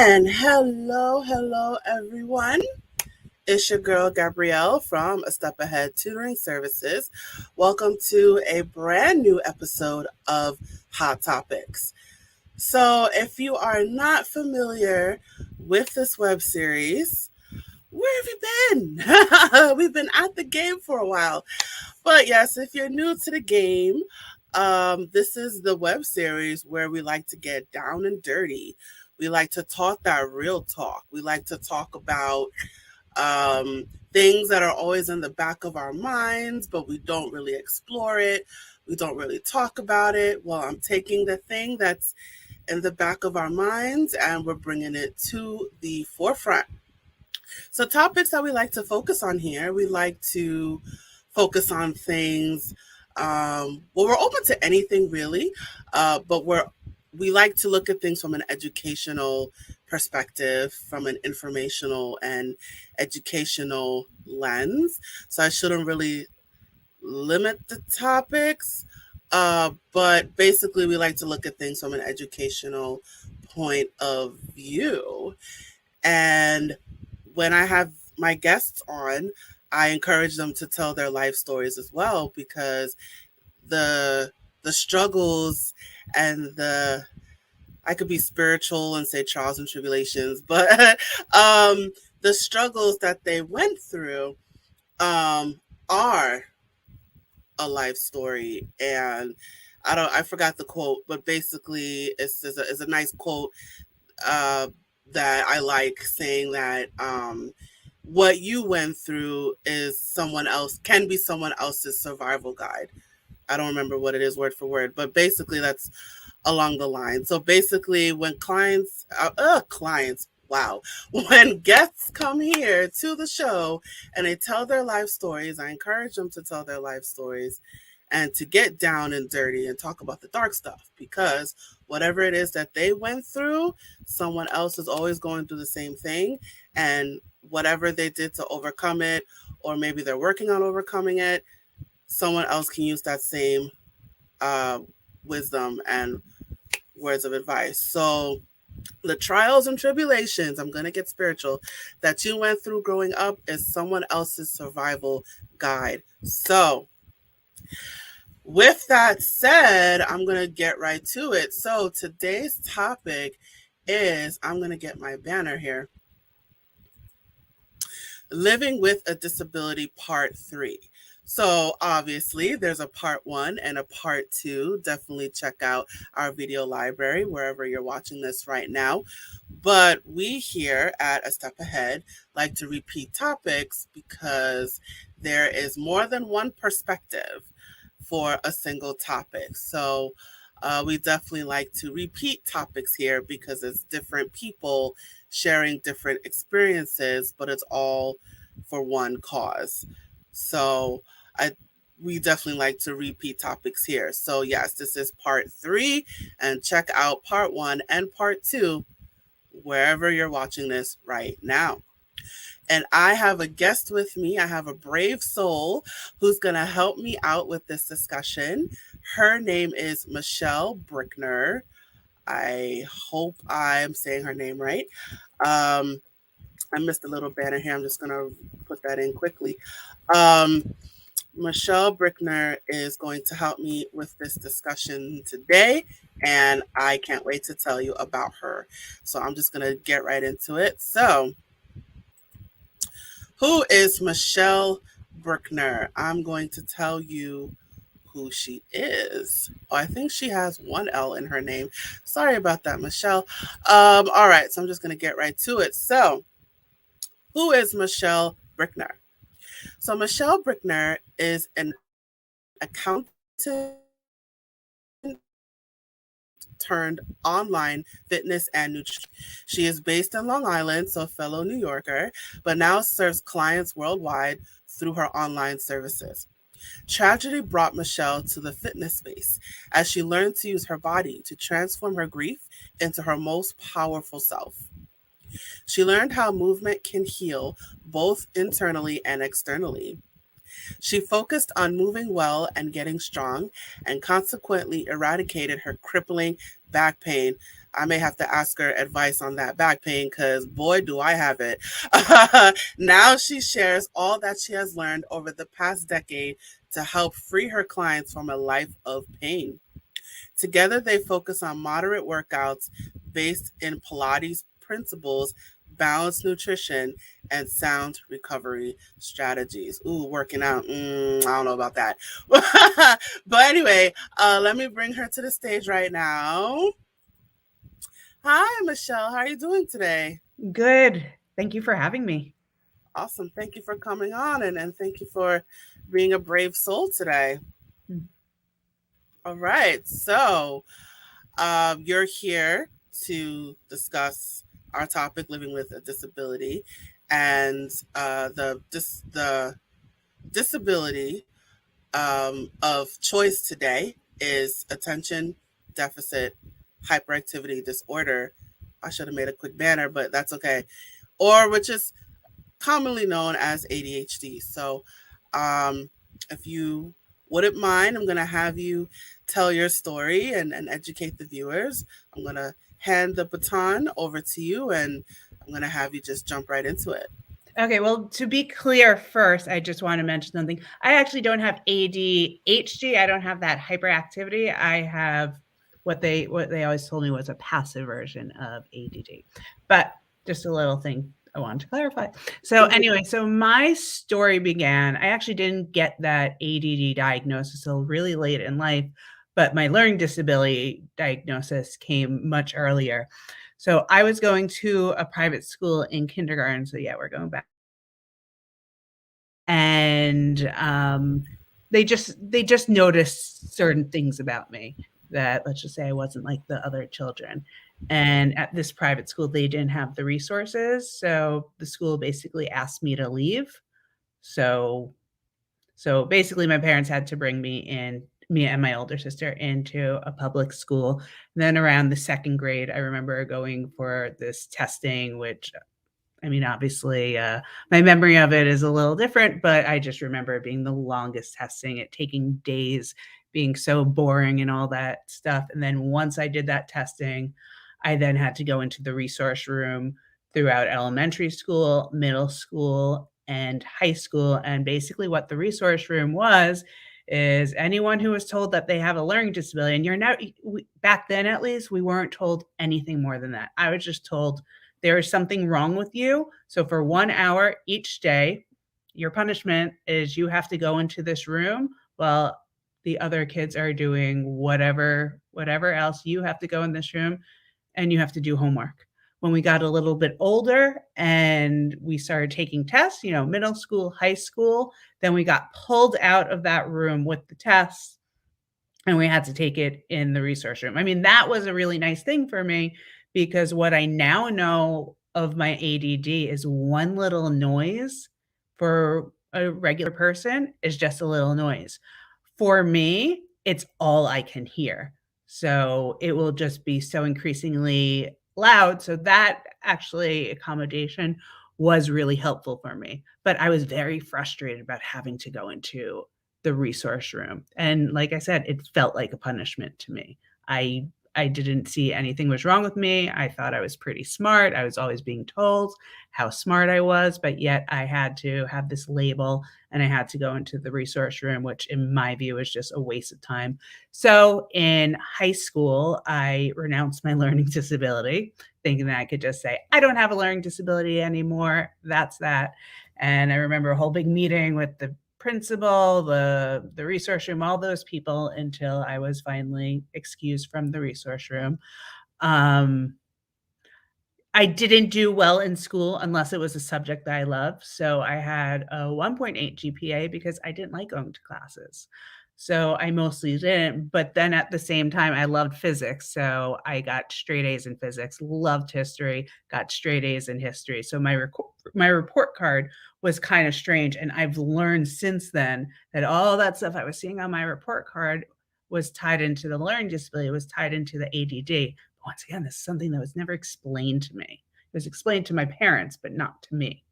And hello, everyone. It's your girl, Gabrielle from A Step Ahead Tutoring Services. Welcome to a brand new episode of Hot Topics. So, if you are not familiar with this web series, where have you been? We've been at the game for a while. But yes, if you're new to the game, this is the web series where we like to get down and dirty. We like to talk that real talk. We like to talk about things that are always in the back of our minds, but we don't really explore it. We don't really talk about it. Well, I'm taking the thing that's in the back of our minds and we're bringing it to the forefront. So, topics that we like to focus on here, we like to focus on things. Well, we're open to anything really, but we like to look at things from an educational perspective, from an informational and educational lens. So I shouldn't really limit the topics, but basically we like to look at things from an educational point of view. And when I have my guests on, I encourage them to tell their life stories as well, because the struggles and I could be spiritual and say trials and tribulations, but the struggles that they went through are a life story. And I forgot the quote, but basically it's a nice quote that I like, saying that what you went through can be someone else's survival guide. I don't remember what it is word for word, but basically that's along the line. So basically when when guests come here to the show and they tell their life stories, I encourage them to tell their life stories and to get down and dirty and talk about the dark stuff, because whatever it is that they went through, someone else is always going through the same thing. And whatever they did to overcome it, or maybe they're working on overcoming it, someone else can use that same wisdom and words of advice. So the trials and tribulations, I'm going to get spiritual, that you went through growing up is someone else's survival guide. So with that said, I'm going to get right to it. So today's topic is, I'm going to get my banner here, Living with a Disability Part 3. So obviously there's a part 1 and a part 2. Definitely check out our video library wherever you're watching this right now. But we here at A Step Ahead like to repeat topics because there is more than one perspective for a single topic. So we definitely like to repeat topics here because it's different people sharing different experiences, but it's all for one cause. So we definitely like to repeat topics here. So yes, this is part 3, and check out part 1 and part 2 wherever you're watching this right now. And I have a guest with me. I have a brave soul who's going to help me out with this discussion. Her name is Michele Brickner. I hope I'm saying her name right. I missed a little banner here. I'm just going to put that in quickly. Michele Brickner is going to help me with this discussion today, and I can't wait to tell you about her. So I'm just going to get right into it. So, who is Michele Brickner? I'm going to tell you who she is. Oh, I think she has one L in her name. Sorry about that, Michele. All right, so I'm just going to get right to it. So, who is Michele Brickner? So Michele Brickner is an accountant turned online fitness and nutrition. She is based in Long Island, so fellow New Yorker, but now serves clients worldwide through her online services. Tragedy brought Michele to the fitness space as she learned to use her body to transform her grief into her most powerful self. She learned how movement can heal both internally and externally. She focused on moving well and getting strong, and consequently eradicated her crippling back pain. I may have to ask her advice on that back pain because boy, do I have it. Now she shares all that she has learned over the past decade to help free her clients from a life of pain. Together, they focus on moderate workouts based in Pilates principles, balanced nutrition, and sound recovery strategies. Ooh, working out. I don't know about that. But anyway, let me bring her to the stage right now. Hi, Michele. How are you doing today? Good. Thank you for having me. Awesome. Thank you for coming on and thank you for being a brave soul today. Mm. All right. So, you're here to discuss our topic, living with a disability, and the disability of choice today is attention deficit hyperactivity disorder. I should have made a quick banner, but that's okay. Or which is commonly known as ADHD. So, if you wouldn't mind, I'm going to have you tell your story and educate the viewers. I'm going to hand the baton over to you and I'm going to have you just jump right into it. Okay, well, to be clear first, I just want to mention something. I actually don't have ADHD. I don't have that hyperactivity. I have what they always told me was a passive version of ADD. But just a little thing I wanted to clarify. So anyway, so my story began, I actually didn't get that ADD diagnosis until really late in life, but my learning disability diagnosis came much earlier. So I was going to a private school in kindergarten. So yeah, we're going back. And they just noticed certain things about me that, let's just say, I wasn't like the other children. And at this private school, they didn't have the resources, so the school basically asked me to leave. So basically, my parents had to bring me and my older sister into a public school. And then around the second grade, I remember going for this testing, which I mean, obviously, my memory of it is a little different, but I just remember it being the longest testing, it taking days, being so boring and all that stuff. And then once I did that testing, I then had to go into the resource room throughout elementary school, middle school, and high school. And basically, what the resource room was is anyone who was told that they have a learning disability, and you're now, back then at least, we weren't told anything more than that. I was just told there is something wrong with you. So for 1 hour each day, your punishment is you have to go into this room while the other kids are doing whatever else. You have to go in this room and you have to do homework. When we got a little bit older and we started taking tests, middle school, high school, then we got pulled out of that room with the tests and we had to take it in the resource room. I mean, that was a really nice thing for me because what I now know of my ADD is one little noise for a regular person is just a little noise. For me, it's all I can hear. So it will just be so increasingly loud. So that actually accommodation was really helpful for me. But I was very frustrated about having to go into the resource room. And like I said, it felt like a punishment to me. I didn't see anything was wrong with me. I thought I was pretty smart. I was always being told how smart I was, but yet I had to have this label and I had to go into the resource room, which in my view is just a waste of time. So in high school, I renounced my learning disability, thinking that I could just say, I don't have a learning disability anymore. That's that. And I remember a whole big meeting with the principal, the resource room, all those people until I was finally excused from the resource room. I didn't do well in school unless it was a subject that I loved. So I had a 1.8 GPA because I didn't like going to classes. So I mostly didn't. But then at the same time, I loved physics. So I got straight A's in physics, loved history, got straight A's in history. So my report card was kind of strange. And I've learned since then that all that stuff I was seeing on my report card was tied into the learning disability, was tied into the ADD. Once again, this is something that was never explained to me. It was explained to my parents, but not to me.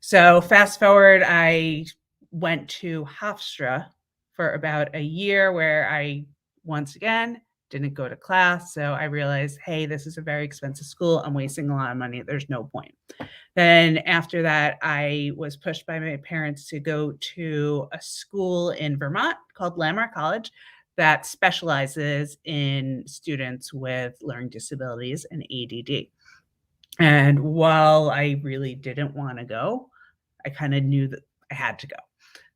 So fast forward, I went to Hofstra for about a year where I, once again, didn't go to class. So I realized, hey, this is a very expensive school. I'm wasting a lot of money. There's no point. Then after that, I was pushed by my parents to go to a school in Vermont called Landmark College that specializes in students with learning disabilities and ADD. And while I really didn't want to go, I kind of knew that I had to go.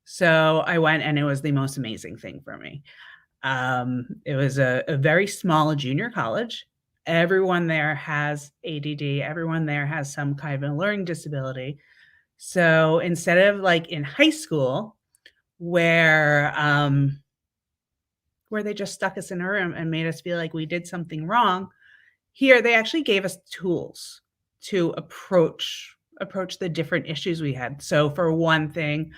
So I went, and it was the most amazing thing for me. It was a very small junior college. Everyone there has ADD. Everyone there has some kind of a learning disability. So instead of like in high school, where they just stuck us in a room and made us feel like we did something wrong, here they actually gave us tools to approach the different issues we had. So for one thing,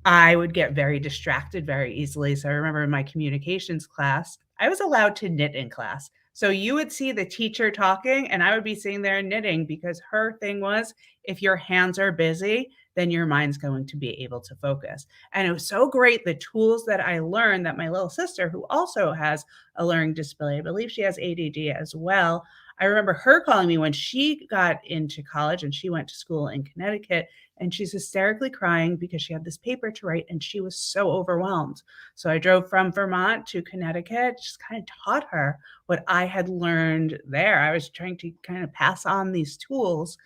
I would get very distracted very easily. So I remember in my communications class, I was allowed to knit in class. So you would see the teacher talking and I would be sitting there knitting, because her thing was, if your hands are busy, then your mind's going to be able to focus. And it was so great, the tools that I learned, that my little sister, who also has a learning disability, I believe she has ADD as well, I remember her calling me when she got into college and she went to school in Connecticut, and she's hysterically crying because she had this paper to write and she was so overwhelmed. So I drove from Vermont to Connecticut, just kind of taught her what I had learned there. I was trying to kind of pass on these tools,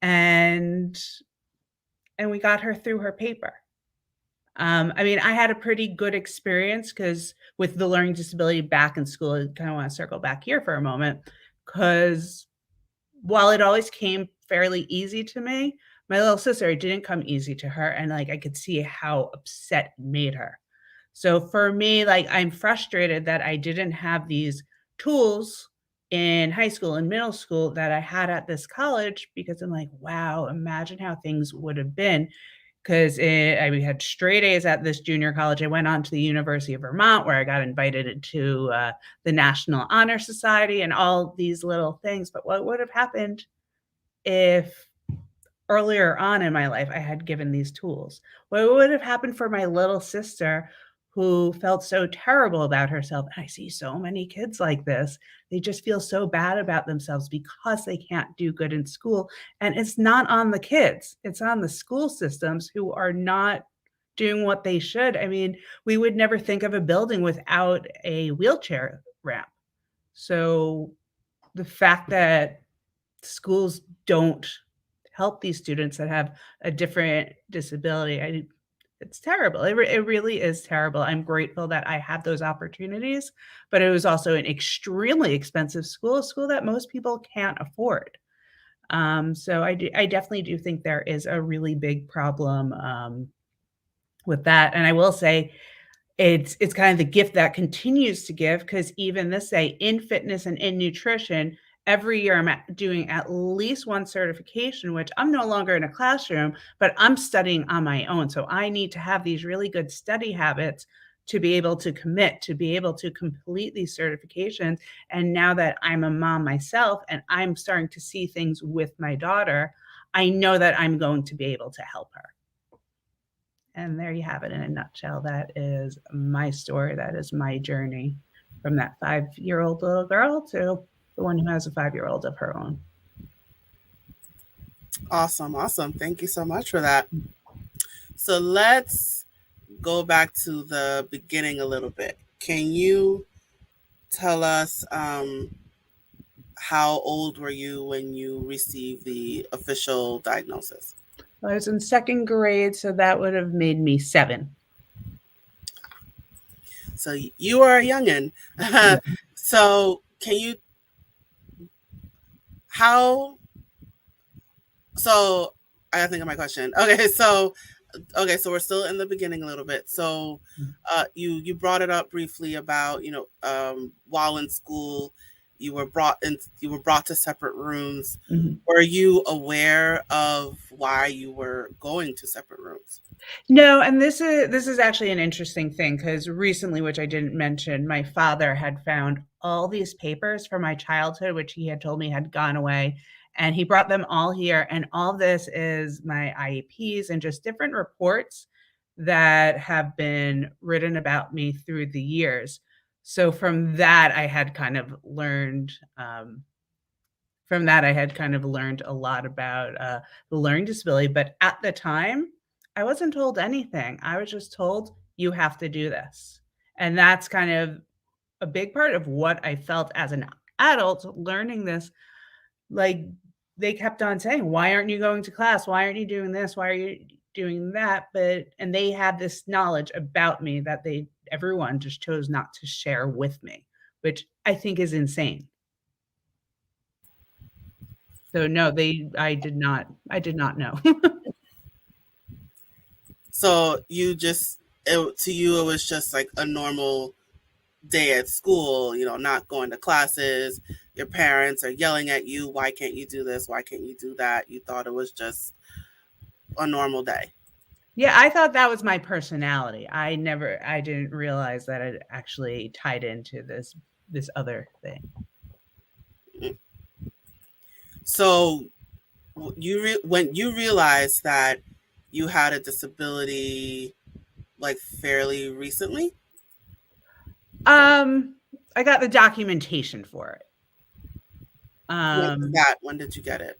and we got her through her paper. I mean, I had a pretty good experience because with the learning disability back in school, I kind of want to circle back here for a moment, because while it always came fairly easy to me, my little sister, it didn't come easy to her. And like, I could see how upset it made her. So for me, like, I'm frustrated that I didn't have these tools in high school and middle school that I had at this college, because I'm like, wow, imagine how things would have been. Because we had straight A's at this junior college. I went on to the University of Vermont, where I got invited to the National Honor Society and all these little things. But what would have happened if earlier on in my life I had given these tools? What would have happened for my little sister, who felt so terrible about herself? And I see so many kids like this. They just feel so bad about themselves because they can't do good in school. And it's not on the kids, it's on the school systems who are not doing what they should. I mean, we would never think of a building without a wheelchair ramp. So the fact that schools don't help these students that have a different disability, it's terrible. It really is terrible. I'm grateful that I had those opportunities, but it was also an extremely expensive school, a school that most people can't afford. So I definitely do think there is a really big problem with that. And I will say, it's kind of the gift that continues to give, because even this day in fitness and in nutrition, every year I'm doing at least one certification, which I'm no longer in a classroom, but I'm studying on my own. So I need to have these really good study habits to be able to commit, to be able to complete these certifications. And now that I'm a mom myself and I'm starting to see things with my daughter, I know that I'm going to be able to help her. And there you have it in a nutshell. That is my story. That is my journey from that 5-year-old little girl to the one who has a 5-year-old of her own. Awesome. Awesome. Thank you so much for that. So let's go back to the beginning a little bit. Can you tell us how old were you when you received the official diagnosis? I was in second grade, so that would have made me 7. So you are a youngin. Yeah. So can you, how, so I gotta think of my question. Okay, so we're still in the beginning a little bit. So you brought it up briefly about, while in school you were brought to separate rooms. Mm-hmm. Were you aware of why you were going to separate rooms? No, and this is actually an interesting thing, because recently, which I didn't mention, my father had found all these papers from my childhood, which he had told me had gone away, and he brought them all here. And all this is my IEPs and just different reports that have been written about me through the years. So from that, I had kind of learned a lot about the learning disability. But at the time, I wasn't told anything. I was just told, you have to do this. And that's kind of a big part of what I felt as an adult learning this. Like, they kept on saying, why aren't you going to class? Why aren't you doing this? Why are you doing that? And they had this knowledge about me that everyone just chose not to share with me, which I think is insane. So no, I did not know. So to you, it was just like a normal day at school, not going to classes. Your parents are yelling at you. Why can't you do this? Why can't you do that? You thought it was just a normal day. Yeah, I thought that was my personality. I didn't realize that it actually tied into this other thing. So when you realized that you had a disability, like fairly recently. Um, I got the documentation for it. When was Um, that? When did you get it?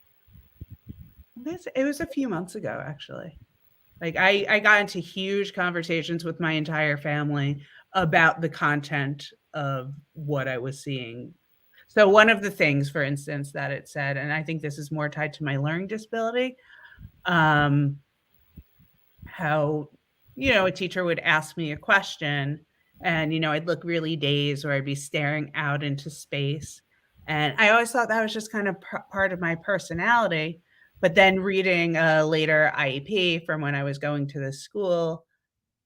it was a few months ago, actually. Like, I got into huge conversations with my entire family about the content of what I was seeing. So one of the things, for instance, that it said, and I think this is more tied to my learning disability, um, how, a teacher would ask me a question and, I'd look really dazed or I'd be staring out into space. And I always thought that was just kind of part of my personality. But then reading a later IEP from when I was going to this school,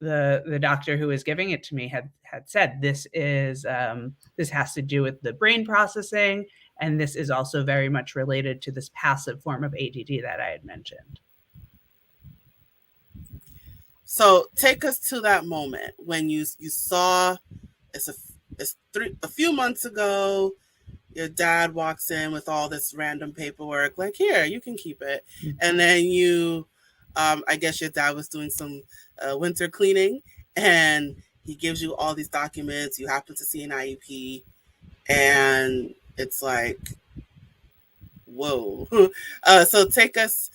the doctor who was giving it to me had said this has to do with the brain processing, and this is also very much related to this passive form of ADD that I had mentioned. So take us to that moment when you saw a few months ago. Your dad walks in with all this random paperwork, like, here, you can keep it. And then I guess your dad was doing some winter cleaning, and he gives you all these documents. You happen to see an IEP, and it's like, whoa. So take us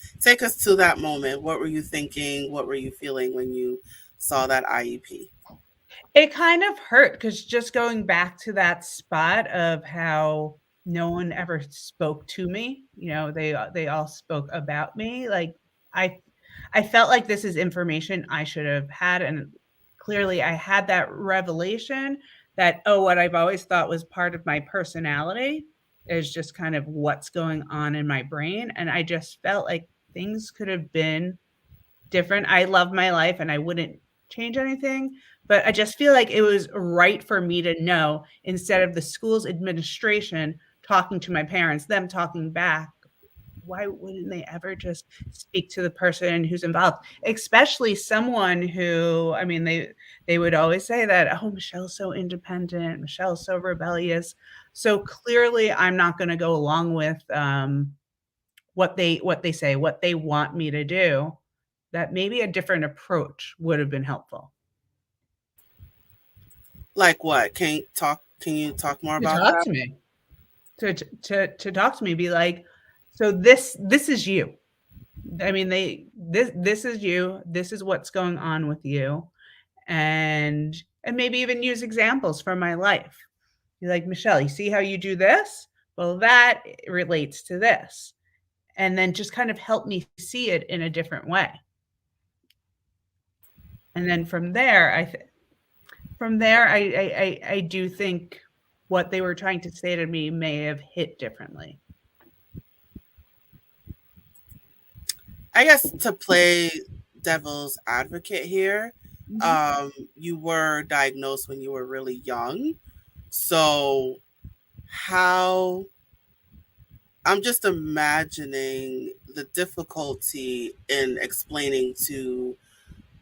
to that moment. What were you thinking? What were you feeling when you saw that IEP? It kind of hurt because just going back to that spot of how no one ever spoke to me, they all spoke about me. Like, I I felt like this is information I should have had, and clearly I had that revelation that, oh, what I've always thought was part of my personality is just kind of what's going on in my brain, and I just felt like things could have been different. I love my life and I wouldn't change anything, but I just feel like it was right for me to know, instead of the school's administration talking to my parents, them talking back. Why wouldn't they ever just speak to the person who's involved? Especially someone who, I mean, they would always say that, oh, Michelle's so independent, Michelle's so rebellious. So clearly, I'm not going to go along with what they say, what they want me to do. That maybe a different approach would have been helpful. Like what? Can you talk more To about talk that? to me, to talk to me, be like, so this is you. I mean, this is you. This is what's going on with you, and maybe even use examples from my life. Be like, Michele, you see how you do this? Well, that relates to this, and then just kind of help me see it in a different way. And then from there, I do think what they were trying to say to me may have hit differently. I guess to play devil's advocate here, Mhm. you were diagnosed when you were really young. So how I'm just imagining the difficulty in explaining to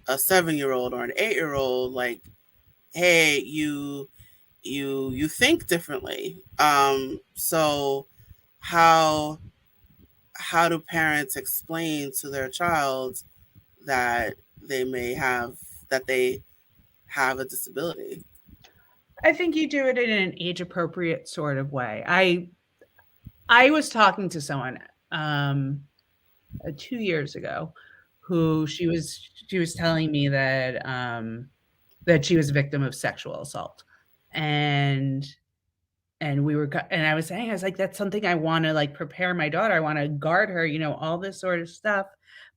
a 7-year old or an 8-year old, like, hey, you think differently. So how do parents explain to their child that they may have that they have a disability? I think you do it in an age appropriate sort of way. I was talking to someone um 2 years ago who she was telling me that she was a victim of sexual assault. And and I was saying, I was like, that's something I want to like prepare my daughter. I want to guard her, all this sort of stuff.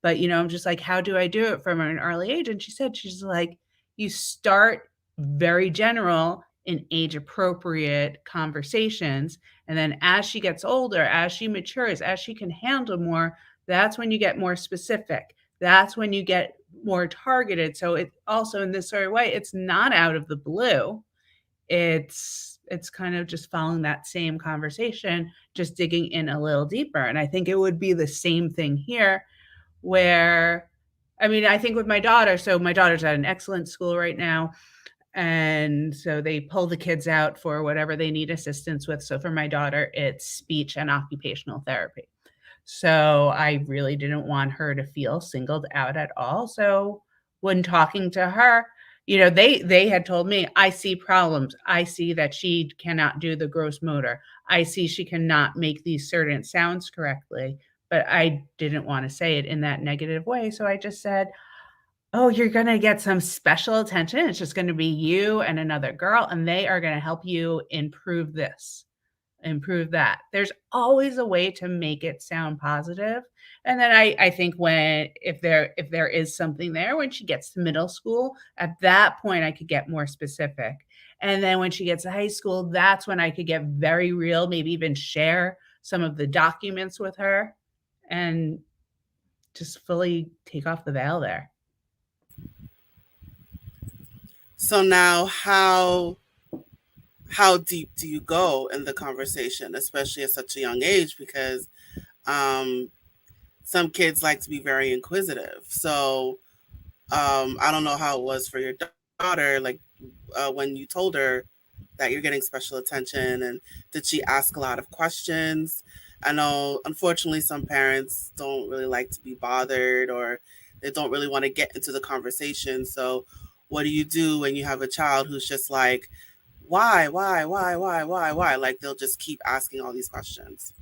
But I'm just like, how do I do it from an early age? And she said, she's like, you start very general in age appropriate conversations. And then as she gets older, as she matures, as she can handle more, that's when you get more specific. That's when you get more targeted. So it also in this sort of way, it's not out of the blue. It's kind of just following that same conversation, just digging in a little deeper. And I think it would be the same thing here where I mean, I think with my daughter, so my daughter's at an excellent school right now. And so they pull the kids out for whatever they need assistance with. So for my daughter, it's speech and occupational therapy. So I really didn't want her to feel singled out at all. So when talking to her, they had told me, I see problems. I see that she cannot do the gross motor. I see she cannot make these certain sounds correctly. But I didn't want to say it in that negative way. So I just said, oh, you're going to get some special attention. It's just going to be you and another girl, and they are going to help you improve this, improve that. There's always a way to make it sound positive. And then I think when if there is something there when she gets to middle school, at that point I could get more specific. And then when she gets to high school, that's when I could get very real, maybe even share some of the documents with her and just fully take off the veil there. So now, how deep do you go in the conversation, especially at such a young age? Because um, some kids like to be very inquisitive. So I don't know how it was for your daughter, like when you told her that you're getting special attention, and did she ask a lot of questions? I know, unfortunately, some parents don't really like to be bothered, or they don't really want to get into the conversation. So, what do you do when you have a child who's just like, why? Like they'll just keep asking all these questions.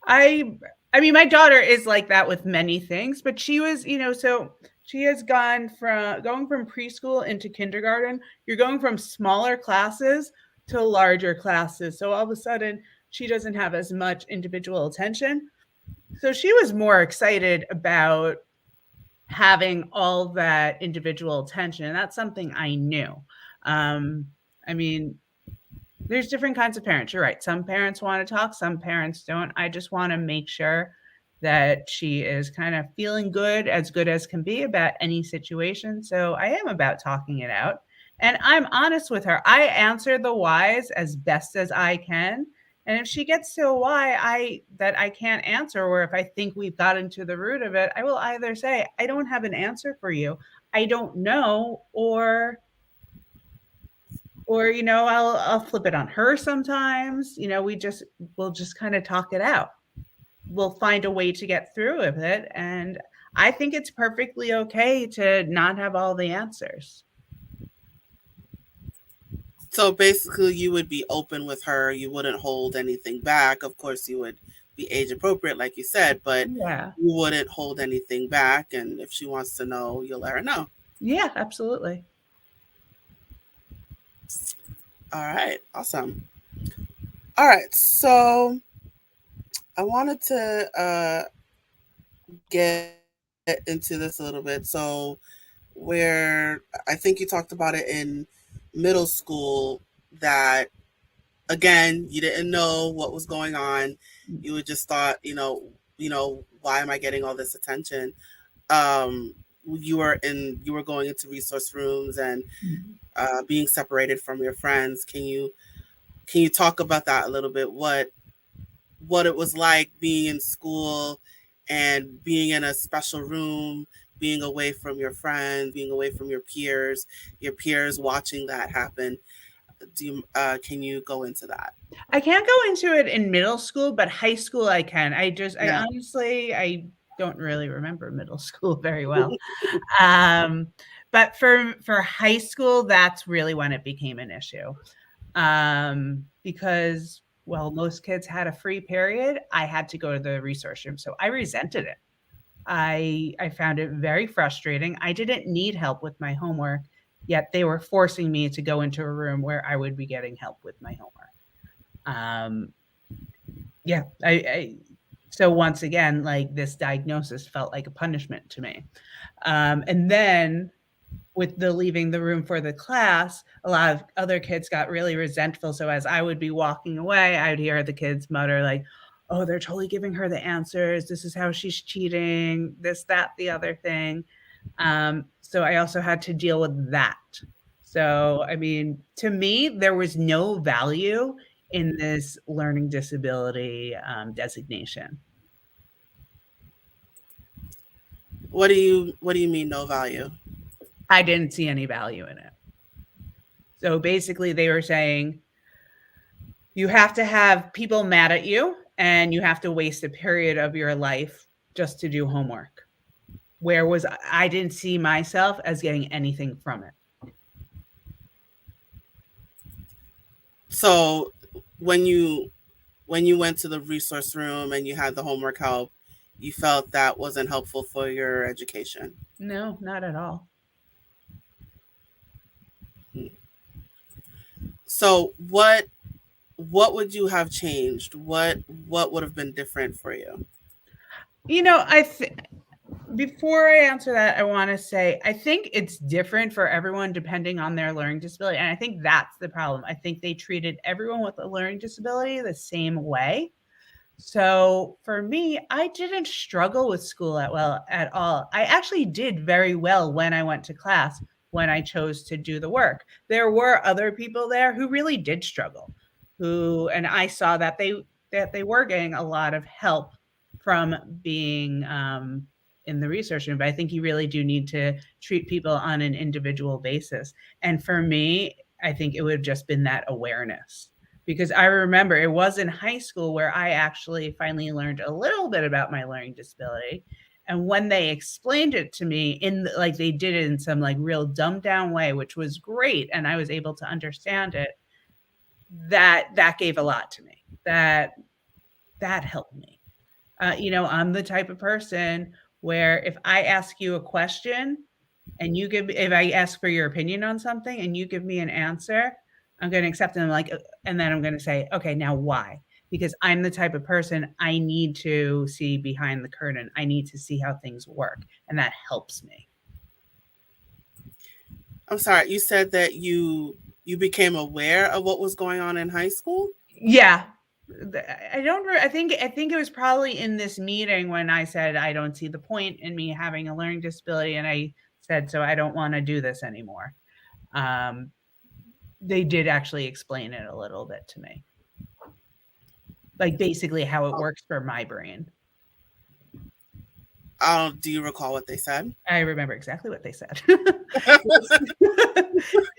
I I mean, my daughter is like that with many things, but she was, so she has gone from going from preschool into kindergarten. You're going from smaller classes to larger classes. So all of a sudden, she doesn't have as much individual attention. So she was more excited about having all that individual attention. And that's something I knew. Um, I mean, there's different kinds of parents. You're right. Some parents want to talk, some parents don't. I just want to make sure that she is kind of feeling good as can be about any situation. So I am about talking it out. And I'm honest with her. I answer the whys as best as I can. And if she gets to a why that I can't answer, or if I think we've gotten to the root of it, I will either say, I don't have an answer for you. I don't know, or I'll flip it on her sometimes. We'll just kind of talk it out. We'll find a way to get through with it, and I think it's perfectly okay to not have all the answers. So basically, you would be open with her. You wouldn't hold anything back. Of course, you would be age appropriate, like you said, but Yeah. you wouldn't hold anything back. And if she wants to know, you'll let her know. Yeah, absolutely. All right, awesome. All right, so I wanted to get into this a little bit. So, where I think you talked about it in middle school, that again, you didn't know what was going on. You would just thought, why am I getting all this attention? Um, you were going into resource rooms and being separated from your friends. Can you talk about that a little bit? What it was like being in school and being in a special room, being away from your friends, being away from your peers watching that happen. Can you go into that? I can't go into it in middle school, but high school I can. I Yeah. honestly, I don't really remember middle school very well. Um, but for high school, that's really when it became an issue. Because, well, most kids had a free period. I had to go to the resource room. So I resented it. I found it very frustrating. I didn't need help with my homework, yet they were forcing me to go into a room where I would be getting help with my homework. Yeah, so once again, like this diagnosis felt like a punishment to me. And then with the leaving the room for the class, a lot of other kids got really resentful. So as I would be walking away, I would hear the kids mutter like, "Oh, they're totally giving her the answers. This is how she's cheating, this, that, the other thing." So I also had to deal with that. So, I mean, to me, there was no value in this learning disability designation. What do you mean no value? I didn't see any value in it. So basically, they were saying you have to have people mad at you and you have to waste a period of your life just to do homework. Where was I didn't see myself as getting anything from it. So when you went to the resource room and you had the homework help, you felt that wasn't helpful for your education? No, not at all. So what would you have changed? What would have been different for you? You know, before I answer that, I want to say I think it's different for everyone depending on their learning disability. And I think that's the problem. I think they treated everyone with a learning disability the same way. So for me, I didn't struggle with school at all. I actually did very well when I went to class, when I chose to do the work. There were other people there who really did struggle, and I saw that they were getting a lot of help from being in the research room. But I think you really do need to treat people on an individual basis. And for me, I think it would have just been that awareness, because I remember it was in high school where I actually finally learned a little bit about my learning disability. And when they explained it to me like they did it in some like real dumbed down way, which was great, and I was able to understand it, that gave a lot to me. That helped me. I'm the type of person where if I ask you a question and if I ask for your opinion on something and you give me an answer, I'm going to accept it. And then I'm going to say, okay, now why? Because I'm the type of person, I need to see behind the curtain. I need to see how things work. And that helps me. I'm sorry, you said that you became aware of what was going on in high school? Yeah. I think it was probably in this meeting when I said I don't see the point in me having a learning disability, and I said, so I don't want to do this anymore. They did actually explain it a little bit to me, like basically how it works for my brain. Do you recall what they said? I remember exactly what they said.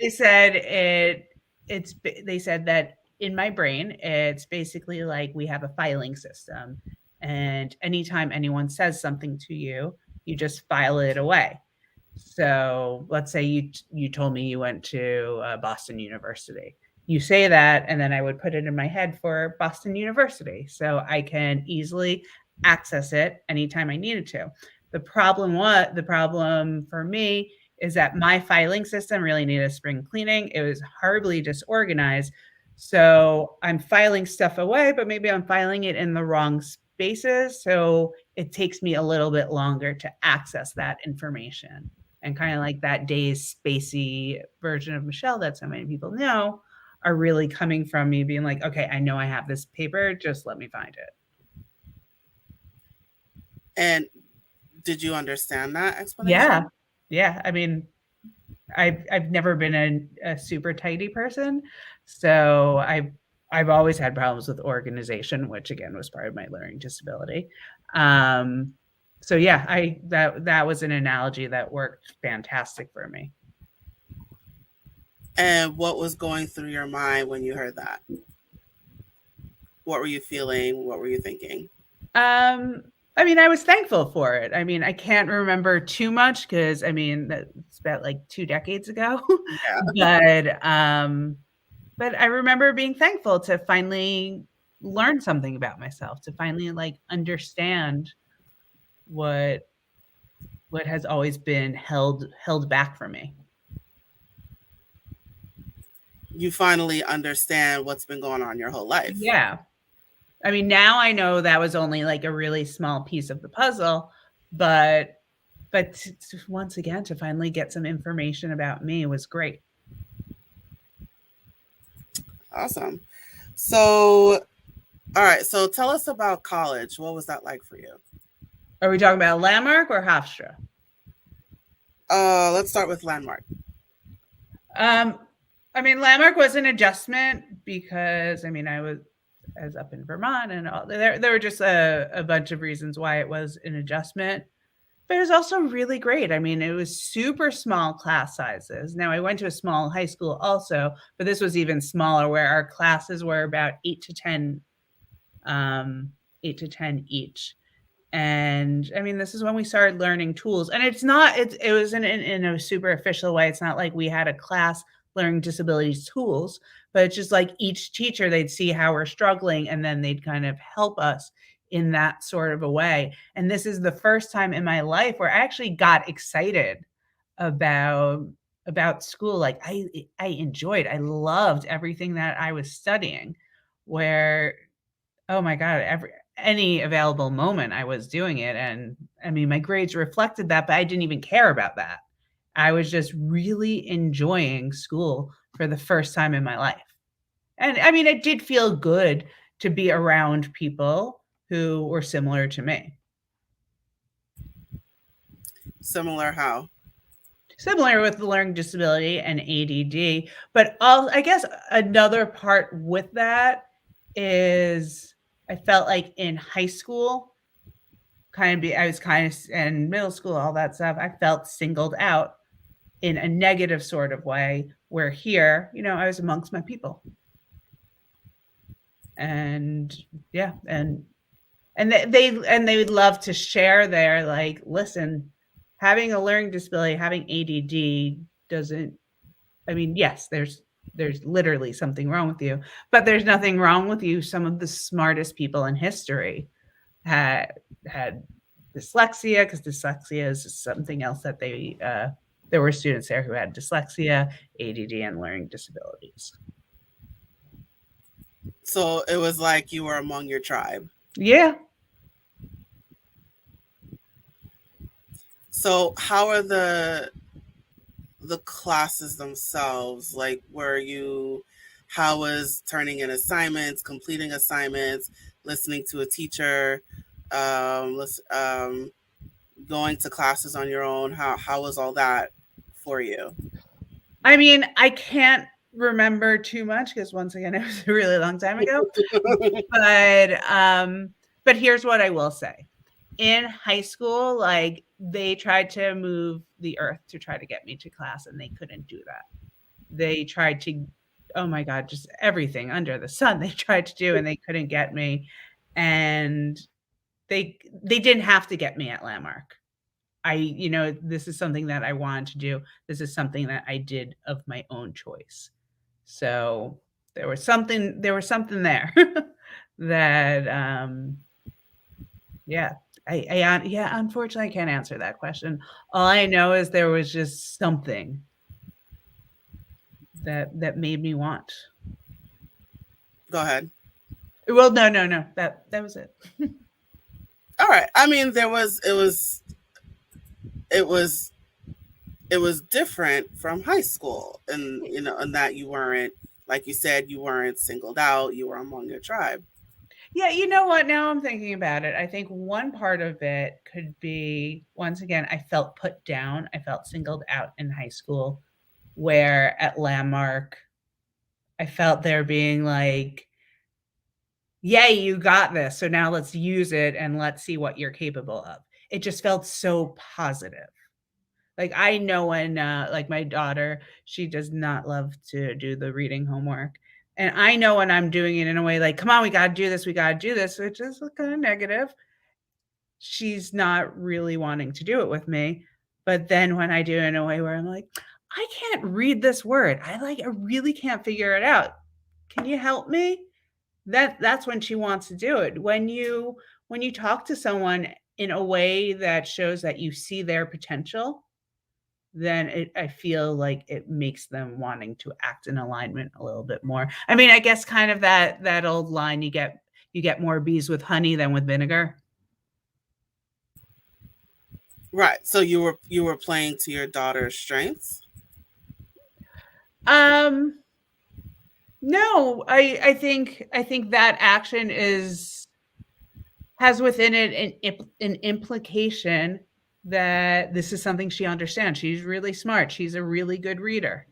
They said they said that in my brain, it's basically like we have a filing system. And anytime anyone says something to you, you just file it away. So let's say you told me you went to Boston University. You say that, and then I would put it in my head for Boston University, so I can easily access it anytime I needed to. The problem for me is that my filing system really needed spring cleaning. It was horribly disorganized. So I'm filing stuff away, but maybe I'm filing it in the wrong spaces. So it takes me a little bit longer to access that information. And kind of like that dazed, spacey version of Michele that so many people know are really coming from me being like, okay, I know I have this paper, just let me find it. And did you understand that Yeah. explanation? Yeah. I mean, I've never been a super tidy person. So I've always had problems with organization, which again was part of my learning disability. So yeah, that was an analogy that worked fantastic for me. And what was going through your mind when you heard that? What were you feeling? What were you thinking? I I mean, I was thankful for it. I mean, I can't remember too much because I mean, that's about like 2 decades ago. Yeah. But, but I remember being thankful to finally learn something about myself, to finally, like, understand what what has always been held back from me. You finally understand what's been going on your whole life. Yeah. I mean, now I know that was only, like, a really small piece of the puzzle, but once again, to finally get some information about me was great. Awesome. So, all right. So tell us about college. What was that like for you? Are we talking about Landmark or Hofstra? Let's start with Landmark. Um, I mean, Landmark was an adjustment because I mean, I was up in Vermont and all there were just a bunch of reasons why it was an adjustment. But it was also really great. I mean, it was super small class sizes. Now I went to a small high school also, but this was even smaller where our classes were about 8 to 10 each. And I mean, this is when we started learning tools. And it was in a super official way. It's not like we had a class learning disabilities tools, but it's just like each teacher, they'd see how we're struggling and then they'd kind of help us in that sort of a way. And this is the first time in my life where I actually got excited about school. Like I loved everything that I was studying, where oh my god, any available moment I was doing it, and I mean, my grades reflected that, but I didn't even care about that. I was just really enjoying school for the first time in my life. And I mean, it did feel good to be around people who were similar to me. Similar how? Similar with the learning disability and ADD, but I guess another part with that is I felt like in high school, I was kind of in middle school, all that stuff. I felt singled out in a negative sort of way. Where here, I was amongst my people, and yeah, and they would love to share their like, listen, having a learning disability, having ADD doesn't. I mean, yes, there's literally something wrong with you, but there's nothing wrong with you. Some of the smartest people in history had dyslexia, because dyslexia is something else that there were students there who had dyslexia, ADD, and learning disabilities. So it was like you were among your tribe. Yeah. So how are the classes themselves? Like, how was turning in assignments, completing assignments, listening to a teacher, going to classes on your own? How was all that for you? I mean, I can't remember too much because once again, it was a really long time ago. But here's what I will say. In high school, like they tried to move the earth to try to get me to class and they couldn't do that. They tried to, oh my God, just everything under the sun they tried to do and they couldn't get me. And they didn't have to get me at Landmark. This is something that I wanted to do. This is something that I did of my own choice. So there was something there that, yeah, yeah, unfortunately, I can't answer that question. All I know is there was just something that made me want. Go ahead. Well, no, that was it. All right. I mean, it was different from high school, and and that you weren't, like you said, you weren't singled out. You were among your tribe. Yeah, you know what? Now I'm thinking about it. I think one part of it could be, once again, I felt put down. I felt singled out in high school, where at Landmark, I felt there being like, yay, you got this. So now let's use it and let's see what you're capable of. It just felt so positive. Like I know when, like my daughter, she does not love to do the reading homework. And I know when I'm doing it in a way like, come on, we got to do this, which is kind of negative. she's not really wanting to do it with me. But then when I do it in a way where I'm like, I can't read this word. I really can't figure it out. Can you help me? That's when she wants to do it. When you talk to someone in a way that shows that you see their potential, then I feel like it makes them wanting to act in alignment a little bit more. I mean, I guess kind of that old line, you get more bees with honey than with vinegar. Right. So you were playing to your daughter's strengths. Um, no, I think that action is has within it an implication that this is something she understands. She's really smart. She's a really good reader.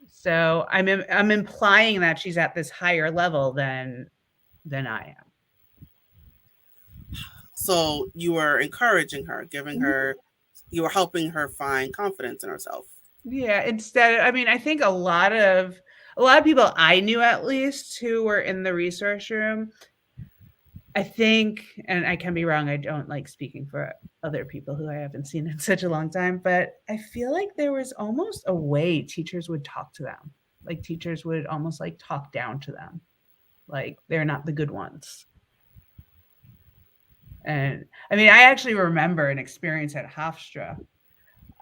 So I'm implying that she's at this higher level than I So you were encouraging her, giving am. her, you were helping her find confidence in herself. Yeah, instead, I mean, I think a lot of people I knew at least who were in the resource room, I think, and I can be wrong, I don't like speaking for other people who I haven't seen in such a long time, but I feel like there was almost a way teachers would talk to them. Like teachers would almost like talk down to them. Like they're not the good ones. And I mean, I actually remember an experience at Hofstra.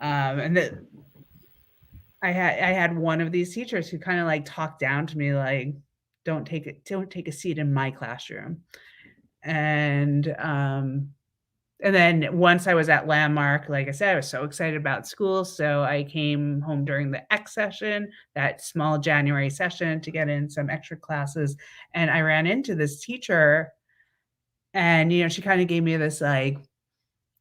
And that I had one of these teachers who kind of like talked down to me like, don't take a seat in my classroom. And then once I was at Landmark, like I said, I was so excited about school. So I came home during the X session, that small January session, to get in some extra classes. And I ran into this teacher, and she kind of gave me this like,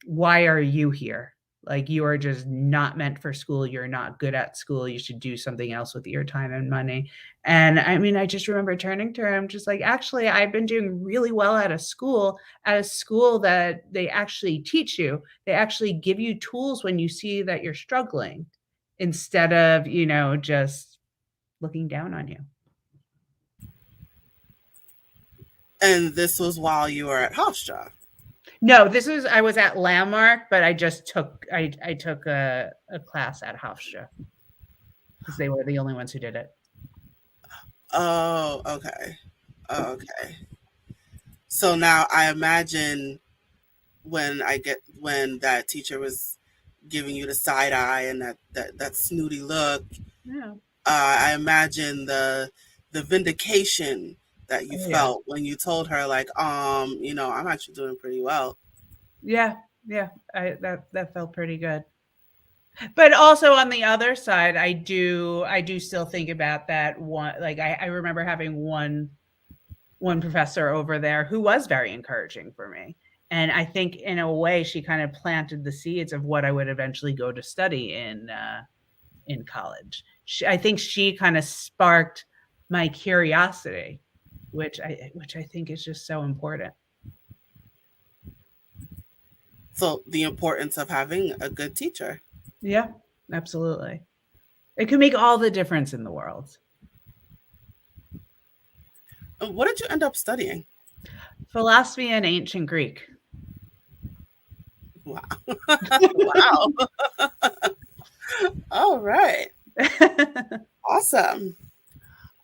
why are you here? Like, you are just not meant for school. You're not good at school. You should do something else with your time and money. And I mean, I just remember turning to her. I'm just like, actually, I've been doing really well at a school that they actually teach you. They actually give you tools when you see that you're struggling instead of, just looking down on you. And this was while you were at Hofstra. No, I was at Landmark, but I took a class at Hofstra because they were the only ones who did it. Oh, okay. Oh, okay. So now I imagine when that teacher was giving you the side eye and that snooty look, Yeah. I imagine the vindication that you Oh, yeah. felt when you told her like, I'm actually doing pretty well. Yeah, yeah, that felt pretty good. But also on the other side, I do still think about that one. Like I remember having one professor over there who was very encouraging for me. And I think in a way she kind of planted the seeds of what I would eventually go to study in college. I think she kind of sparked my curiosity, which I think is just so important. So the importance of having a good teacher. Yeah, absolutely. It can make all the difference in the world. What did you end up studying? Philosophy and ancient Greek. Wow. Wow. All right. Awesome.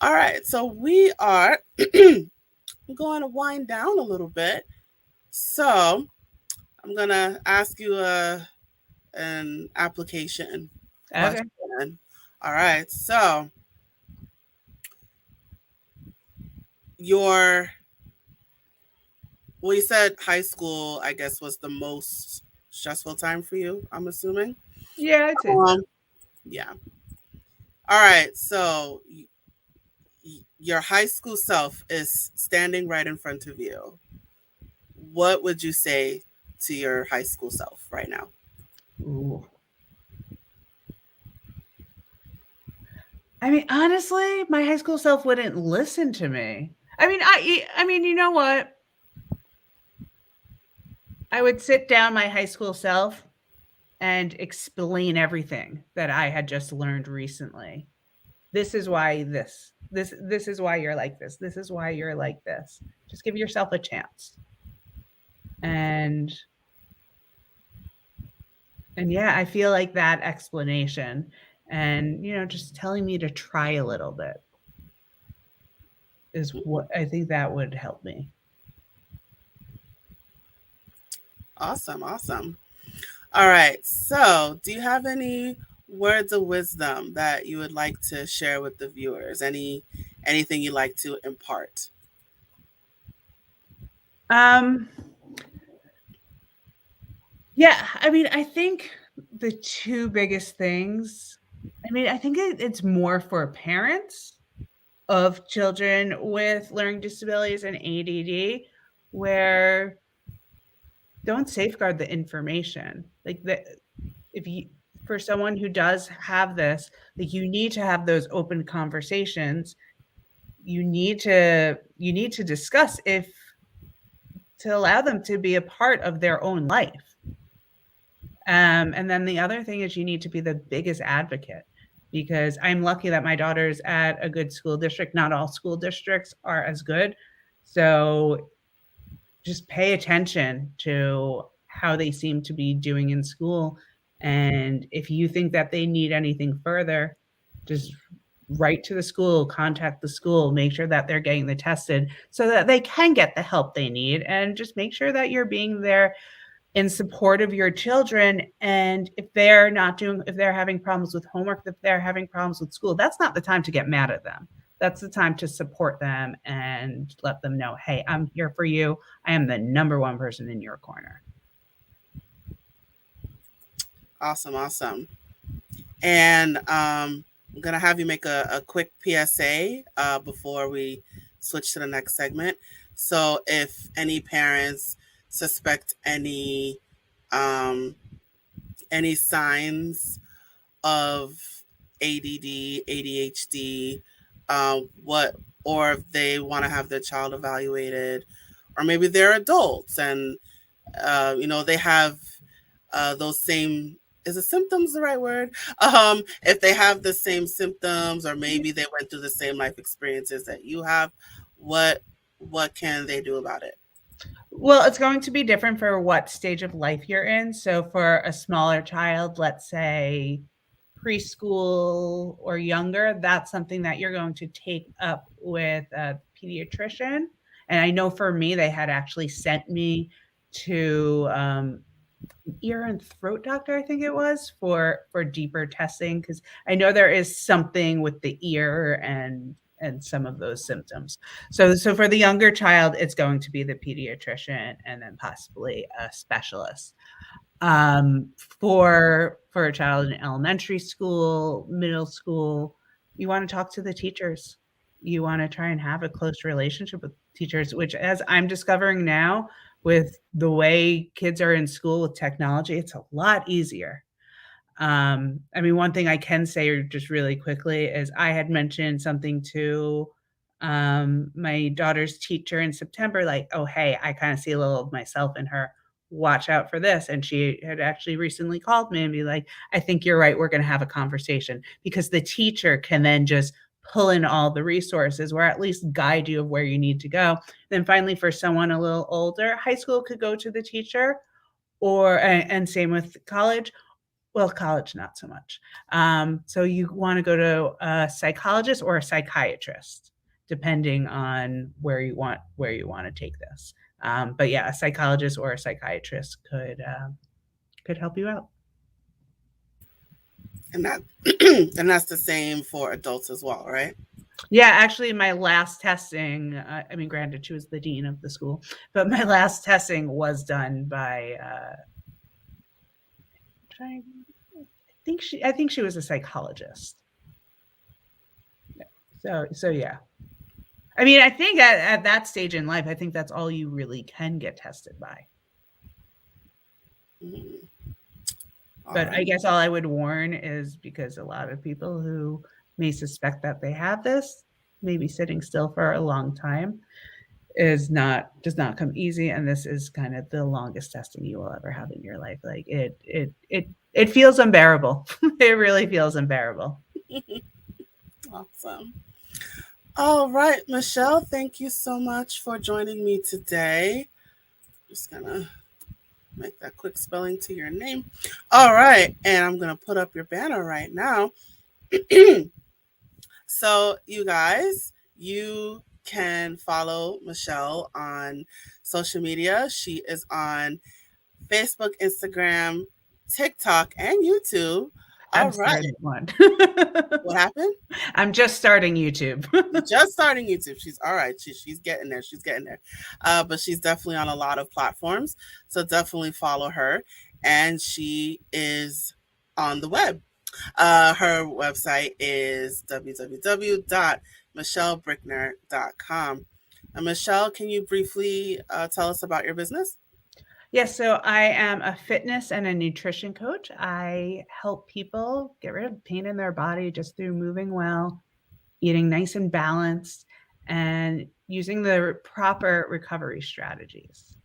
All right. So we are going to wind down a little bit. So I'm going to ask you an application Okay. question. All right. So your, well, you said high school, I guess, was the most stressful time for you, I'm assuming. Yeah, I'd say so. Um, yeah. All right. So your high school self is standing right in front of you. What would you say to your high school self right now? Ooh. I mean, honestly, my high school self wouldn't listen to me. I mean, you know what? I would sit down my high school self and explain everything that I had just learned recently. This is why this is why you're like this. This is why you're like this. Just give yourself a chance. And yeah, I feel like that explanation and, just telling me to try a little bit is what I think that would help me. Awesome, awesome. All right. So, do you have any words of wisdom that you would like to share with the viewers? Anything you'd like to impart? Um, yeah, I mean, I think the two biggest things, I think it's more for parents of children with learning disabilities and ADD, where don't safeguard the information. Like if you for someone who does have this, like you need to have those open conversations. You need to discuss if to allow them to be a part of their own life. And then the other thing is you need to be the biggest advocate, because I'm lucky that my daughter's at a good school district. Not all school districts are as good. So just pay attention to how they seem to be doing in school. And if you think that they need anything further, just write to the school, contact the school, make sure that they're getting the tested so that they can get the help they need, and just make sure that you're being there in support of your children. And if they're having problems with homework, if they're having problems with school, that's not the time to get mad at them. That's the time to support them and let them know, hey, I'm here for you. I am the number one person in your corner. Awesome, awesome. And I'm going to have you make a quick PSA before we switch to the next segment. So, if any parents suspect any signs of ADD, ADHD, what, or if they want to have their child evaluated, or maybe they're adults and they have those same, is the symptoms the right word? If they have the same symptoms, or maybe they went through the same life experiences that you have, what what can they do about it? Well, it's going to be different for what stage of life you're in. So for a smaller child, let's say preschool or younger, that's something that you're going to take up with a pediatrician. And I know for me, they had actually sent me to ear and throat doctor, I think it was, for deeper testing, because I know there is something with the ear and some of those symptoms. So for the younger child, it's going to be the pediatrician and then possibly a specialist. For a child in elementary school, middle school, you want to talk to the teachers. You want to try and have a close relationship with teachers, which, as I'm discovering now, with the way kids are in school with technology, it's a lot easier. One thing I can say just really quickly is I had mentioned something to my daughter's teacher in September, like, oh, hey, I kind of see a little of myself in her. Watch out for this. And she had actually recently called me and be like, I think you're right. We're going to have a conversation, because the teacher can then just pull in all the resources or at least guide you of where you need to go. Then finally, for someone a little older, high school could go to the teacher, and same with college. Well, college, not so much. So you want to go to a psychologist or a psychiatrist, depending on where you want to take this. But yeah, a psychologist or a psychiatrist could help you out. And that and that's the same for adults as well, right? Yeah, actually, my last testing, granted, she was the dean of the school, but my last testing was done by, I think she was a psychologist. So yeah. I think at that stage in life, I think that's all you really can get tested by. Mm-hmm. But I guess all I would warn is, because a lot of people who may suspect that they have this, maybe sitting still for a long time does not come easy, and this is kind of the longest testing you will ever have in your life. Like it feels unbearable. It really feels unbearable. Awesome. All right, Michele, thank you so much for joining me today. Just gonna make that quick spelling to your name. All right, and I'm gonna put up your banner right now. So you guys, you can follow Michele on social media. She is on Facebook, Instagram, TikTok, and YouTube. All I'm right. starting one. What happened? I'm just starting YouTube. Just starting YouTube. She's all right. She's getting there. She's getting there. But she's definitely on a lot of platforms. So definitely follow her. And she is on the web. Her website is www.michelebrickner.com. Michele, can you briefly tell us about your business? Yes, so I am a fitness and a nutrition coach. I help people get rid of pain in their body just through moving well, eating nice and balanced, and using the proper recovery strategies.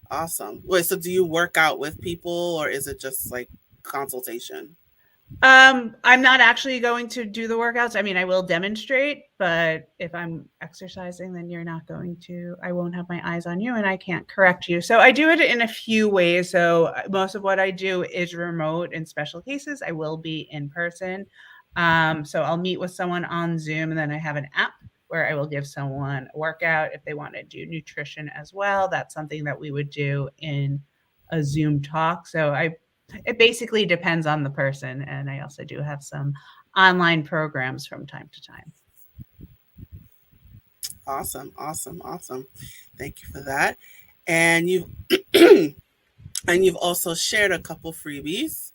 Awesome. Wait, so do you work out with people or is it just like consultation? I'm not actually going to do the workouts. I mean, I will demonstrate, but if I'm exercising, then I won't have my eyes on you and I can't correct you. So I do it in a few ways. So most of what I do is remote. In special cases, I will be in person. So I'll meet with someone on Zoom, and then I have an app where I will give someone a workout. If they want to do nutrition as well, that's something that we would do in a Zoom talk. So it basically depends on the person. And I also do have some online programs from time to time. Awesome. Thank you for that. And you've and you've also shared a couple freebies.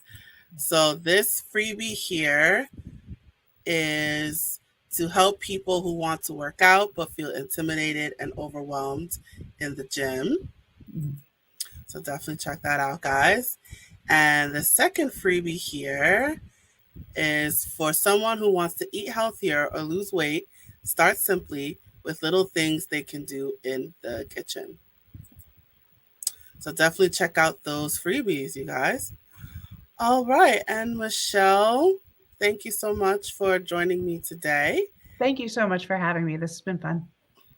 So this freebie here is to help people who want to work out but feel intimidated and overwhelmed in the gym. So definitely check that out, guys. And the second freebie here is for someone who wants to eat healthier or lose weight. Start simply with little things they can do in the kitchen. So definitely check out those freebies, you guys. All right. And Michele, thank you so much for joining me today. Thank you so much for having me. This has been fun.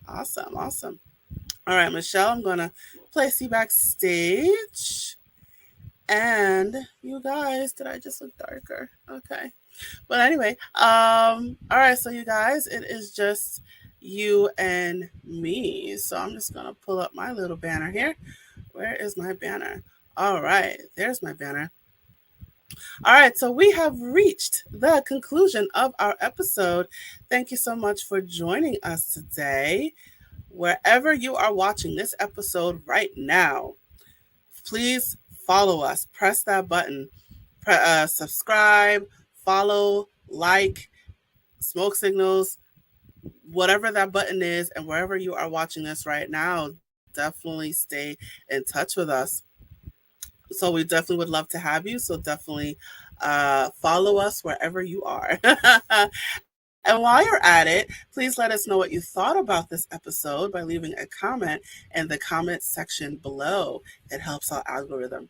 Awesome. All right, Michele, I'm going to place you backstage. And you guys, did I just look darker? Okay. But anyway, all right, so you guys, it is just you and me. So I'm just going to pull up my little banner here. Where is my banner? All right, there's my banner. All right, so we have reached the conclusion of our episode. Thank you so much for joining us today. Wherever you are watching this episode right now, please follow us. Press that button. Subscribe, follow, like, smoke signals, whatever that button is, and wherever you are watching this right now, definitely stay in touch with us. So we definitely would love to have you. So definitely follow us wherever you are. And while you're at it, please let us know what you thought about this episode by leaving a comment in the comment section below. It helps our algorithm.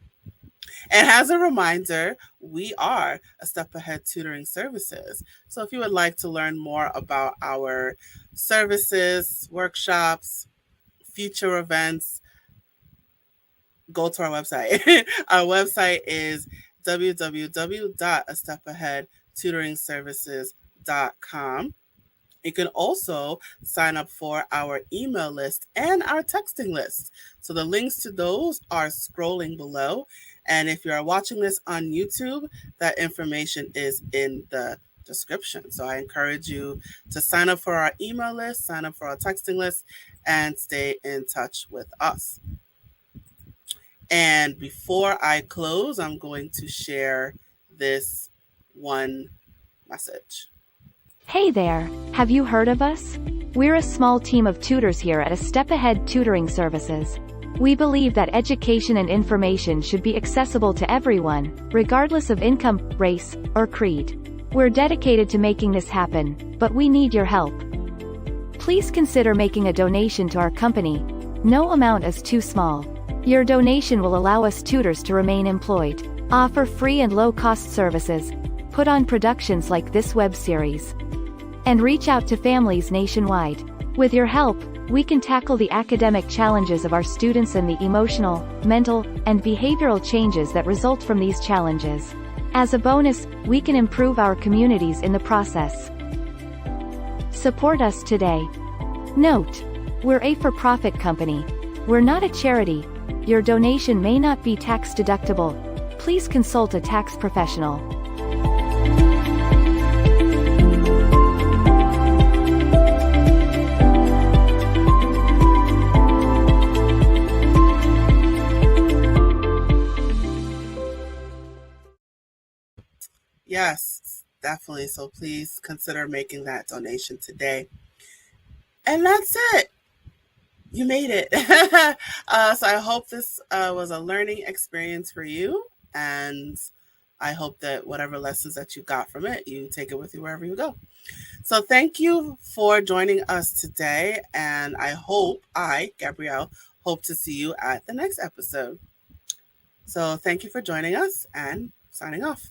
And as a reminder, we are A Step Ahead Tutoring Services. So if you would like to learn more about our services, workshops, future events, go to our website. Our website is www.astepaheadtutoringservices.com. You can also sign up for our email list and our texting list. So the links to those are scrolling below. And if you are watching this on YouTube, that information is in the description. So I encourage you to sign up for our email list, sign up for our texting list, and stay in touch with us. And before I close, I'm going to share this one message. Hey there, have you heard of us? We're a small team of tutors here at A Step Ahead Tutoring Services. We believe that education and information should be accessible to everyone, regardless of income, race, or creed. We're dedicated to making this happen, but we need your help. Please consider making a donation to our company. No amount is too small. Your donation will allow us tutors to remain employed, offer free and low-cost services, put on productions like this web series, and reach out to families nationwide. With your help, we can tackle the academic challenges of our students and the emotional, mental, and behavioral changes that result from these challenges. As a bonus, we can improve our communities in the process. Support us today. Note: we're a for-profit company. We're not a charity. Your donation may not be tax deductible. Please consult a tax professional. Yes, definitely. So please consider making that donation today. And that's it. You made it. So I hope this was a learning experience for you. And I hope that whatever lessons that you got from it, you take it with you wherever you go. So thank you for joining us today. And Gabrielle, hope to see you at the next episode. So thank you for joining us and signing off.